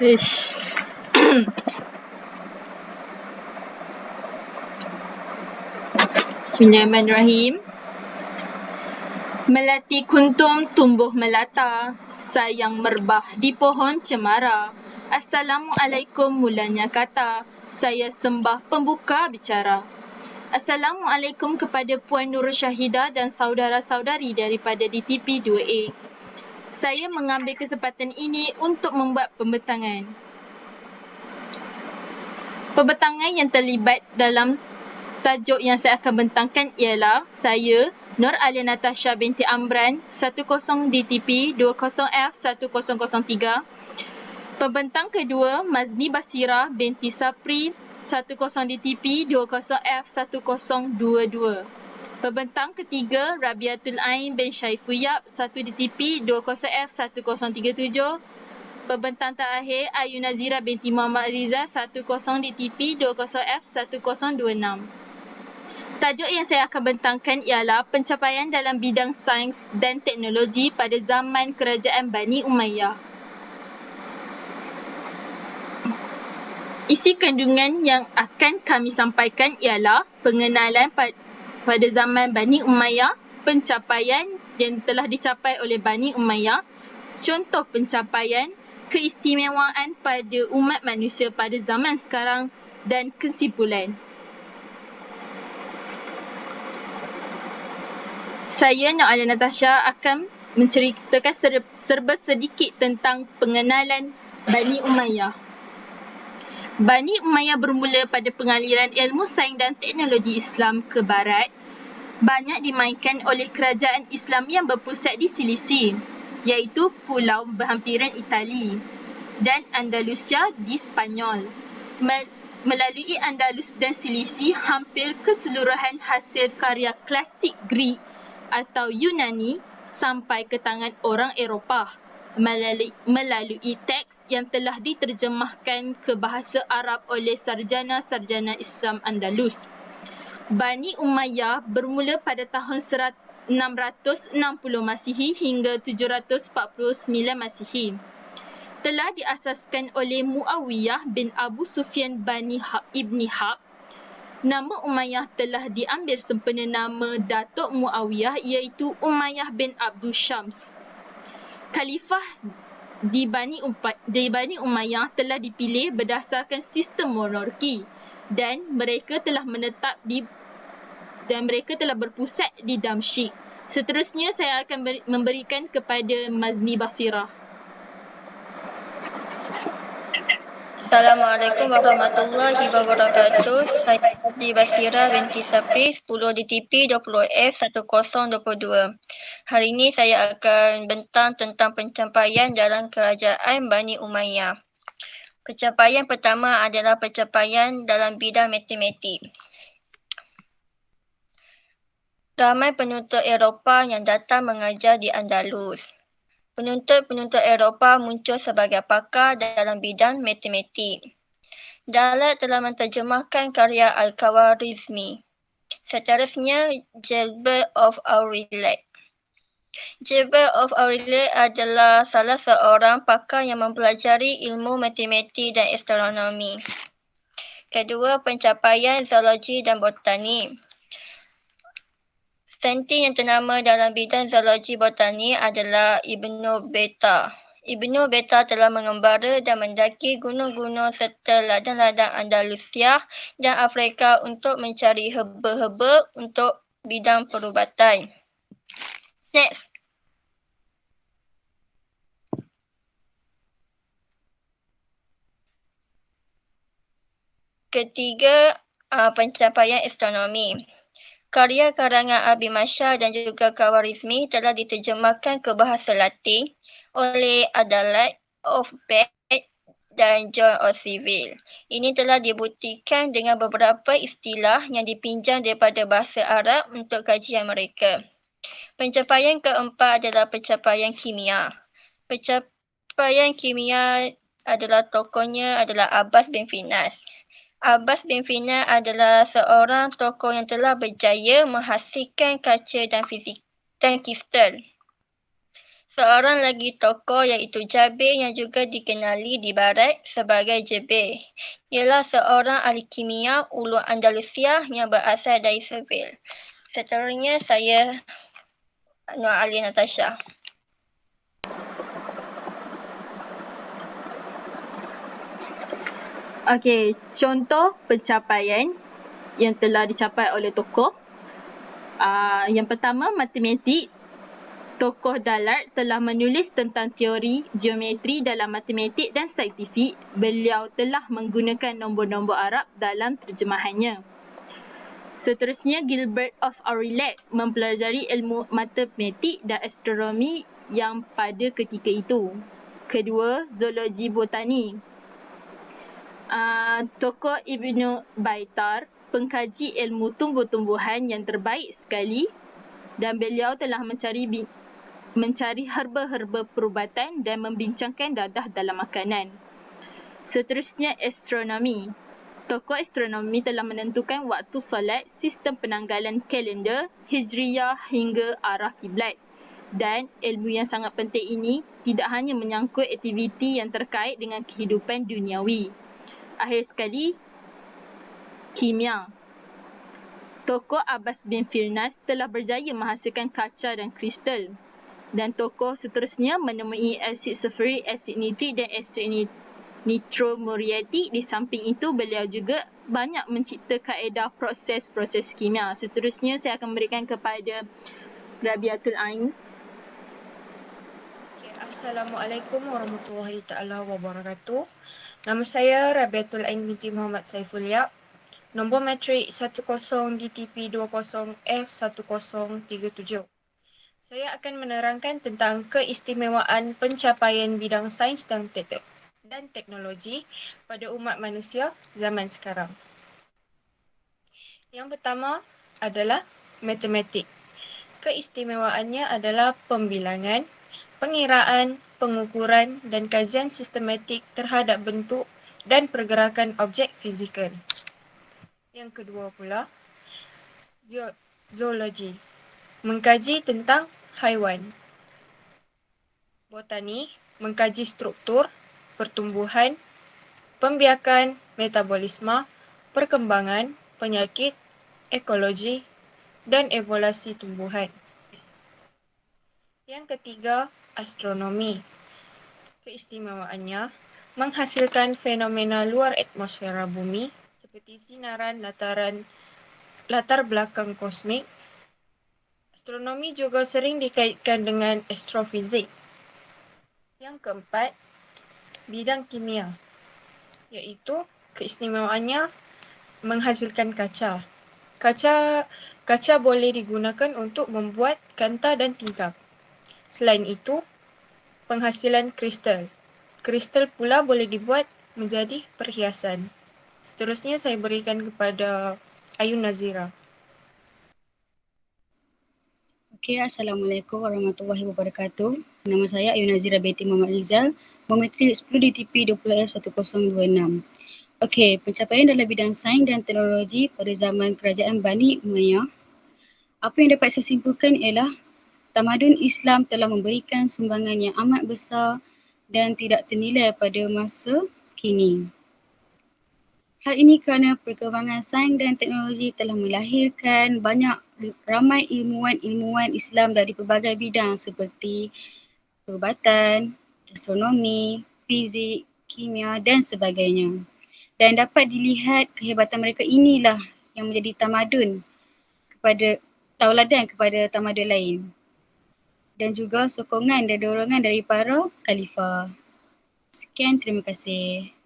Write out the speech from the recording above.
Ish. Bismillahirrahmanirrahim. Melati kuntum tumbuh melata, sayang merbah di pohon cemara. Assalamualaikum mulanya kata, saya sembah pembuka bicara. Assalamualaikum kepada Puan Nur Syahidah dan saudara-saudari daripada DTP 2A. Saya mengambil kesempatan ini untuk membuat pembentangan. Pembentangan yang terlibat dalam tajuk yang saya akan bentangkan ialah saya, Nur Alia Natasha binti Amran, 10 DTP 20F 1003. Pembentang kedua, Mazni Basira binti Sapri, 10 DTP 20F 1022. Pembentang ketiga, Rabiatul Ain bin Syaifuyab, 1 DTP 20F 1037. Pembentang terakhir, Ayu Nazira binti Muhammad Riza, 10 DTP 20F 1026. Tajuk yang saya akan bentangkan ialah pencapaian dalam bidang sains dan teknologi pada zaman kerajaan Bani Umayyah. Isi kandungan yang akan kami sampaikan ialah pengenalan pada zaman Bani Umayyah, pencapaian yang telah dicapai oleh Bani Umayyah, contoh pencapaian, keistimewaan pada umat manusia pada zaman sekarang dan kesimpulan. Saya, Nur Alia Natasha, akan menceritakan serba sedikit tentang pengenalan Bani Umayyah. Bani Umayyah bermula pada pengaliran ilmu sains dan teknologi Islam ke barat, banyak dimainkan oleh kerajaan Islam yang berpusat di Silisi, iaitu pulau berhampiran Itali, dan Andalusia di Spanyol. Melalui Andalus dan Silisi, hampir keseluruhan hasil karya klasik Greek atau Yunani sampai ke tangan orang Eropah melalui teks yang telah diterjemahkan ke bahasa Arab oleh sarjana-sarjana Islam Andalus. Bani Umayyah bermula pada tahun 660 Masihi hingga 749 Masihi. Telah diasaskan oleh Muawiyah bin Abu Sufyan Ibni Harb. Nama Umayyah telah diambil sempena nama Datuk Muawiyah iaitu Umayyah bin Abdul Syams. Khalifah di Bani Umayyah telah dipilih berdasarkan sistem monarki dan mereka telah berpusat di Damsyik. Seterusnya saya akan memberikan kepada Mazni Basira. Assalamualaikum warahmatullahi wabarakatuh. Saya Mazni Basira binti Sapri, 10 DTP 20F 1022. Hari ini saya akan bentang tentang pencapaian dalam kerajaan Bani Umayyah. Pencapaian pertama adalah pencapaian dalam bidang matematik. Ramai penuntut Eropah yang datang mengajar di Andalus. Penuntut-penuntut Eropah muncul sebagai pakar dalam bidang matematik. Dalat telah menterjemahkan karya Al-Khawarizmi. Seterusnya, Jebel of Aurillac. Jebel of Aurillac adalah salah seorang pakar yang mempelajari ilmu matematik dan astronomi. Kedua, pencapaian zoologi dan botani. Saintis yang ternama dalam bidang zoologi botani adalah Ibnu Beta. Ibnu Beta telah mengembara dan mendaki gunung-gunung serta ladang-ladang Andalusia dan Afrika untuk mencari herba-herba untuk bidang perubatan. Next. Ketiga, pencapaian astronomi. Karya karangan Abi Mashar dan juga Khawarizmi telah diterjemahkan ke bahasa Latin oleh Adalat of Beck dan John O'Civil. Ini telah dibuktikan dengan beberapa istilah yang dipinjam daripada bahasa Arab untuk kajian mereka. Pencapaian keempat adalah pencapaian kimia. Pencapaian kimia adalah tokohnya adalah Abbas bin Finas. Abbas bin Finas adalah seorang tokoh yang telah berjaya menghasilkan kaca dan kristal. seorang lagi tokoh iaitu Jabir yang juga dikenali di barat sebagai Jabir. Ialah seorang ahli kimia ulun Andalusia yang berasal dari Seville. Seterusnya saya Nur Ali Natasha. Okey, contoh pencapaian yang telah dicapai oleh tokoh. Yang pertama, matematik. Tokoh Dallard telah menulis tentang teori geometri dalam matematik dan saintifik. Beliau telah menggunakan nombor-nombor Arab dalam terjemahannya. Seterusnya, Gilbert of Aurillac mempelajari ilmu matematik dan astronomi yang pada ketika itu. Kedua, zoologi botani. Tokoh Ibnu Baitar, pengkaji ilmu tumbuh-tumbuhan yang terbaik sekali, dan beliau telah mencari herba-herba perubatan dan membincangkan dadah dalam makanan. Seterusnya, astronomi. Tokoh astronomi telah menentukan waktu solat, sistem penanggalan kalender, hijriyah hingga arah kiblat. Dan ilmu yang sangat penting ini tidak hanya menyangkut aktiviti yang terkait dengan kehidupan duniawi. Akhir sekali, kimia. Tokoh Abbas bin Firnas telah berjaya menghasilkan kaca dan kristal. Dan tokoh seterusnya menemui asid sulfurik, asid nitrik dan asid nitromuriatik. Di samping itu, beliau juga banyak mencipta kaedah proses-proses kimia. Seterusnya, saya akan berikan kepada Rabiatul Ain. Assalamualaikum warahmatullahi taala wabarakatuh. Nama saya Rabiatul Ain binti Muhammad Saiful Yap. Nombor matrik 10DTP20F1037. Saya akan menerangkan tentang keistimewaan pencapaian bidang sains dan teknologi pada umat manusia zaman sekarang. Yang pertama adalah matematik. Keistimewaannya adalah pembilangan, pengiraan, pengukuran dan kajian sistematik terhadap bentuk dan pergerakan objek fizikal. Yang kedua pula, zoologi, mengkaji tentang haiwan. Botani, mengkaji struktur, pertumbuhan, pembiakan, metabolisme, perkembangan, penyakit, ekologi, dan evolusi tumbuhan. Yang ketiga, astronomi. Keistimewaannya menghasilkan fenomena luar atmosfera bumi seperti sinaran latar belakang kosmik. Astronomi juga sering dikaitkan dengan astrofizik. Yang keempat, bidang kimia, iaitu keistimewaannya menghasilkan kaca. Kaca boleh digunakan untuk membuat kanta dan tinta. Selain itu, penghasilan kristal. Kristal pula boleh dibuat menjadi perhiasan. Seterusnya saya berikan kepada Ayu Nazira. Okey, Assalamualaikum warahmatullahi wabarakatuh. Nama saya Ayu Nazira binti Muhammad Rizal, bermatrik 10DTP20F1026. Okey, pencapaian dalam bidang sains dan teknologi pada zaman kerajaan Bani Umayyah. Apa yang dapat saya simpulkan ialah tamadun Islam telah memberikan sumbangan yang amat besar dan tidak ternilai pada masa kini. Hal ini kerana perkembangan sains dan teknologi telah melahirkan ramai ilmuwan Islam dari pelbagai bidang seperti perubatan, astronomi, fizik, kimia dan sebagainya. Dan dapat dilihat kehebatan mereka inilah yang menjadi tauladan kepada tamadun lain. Dan juga sokongan dan dorongan dari para khalifah. Sekian, terima kasih.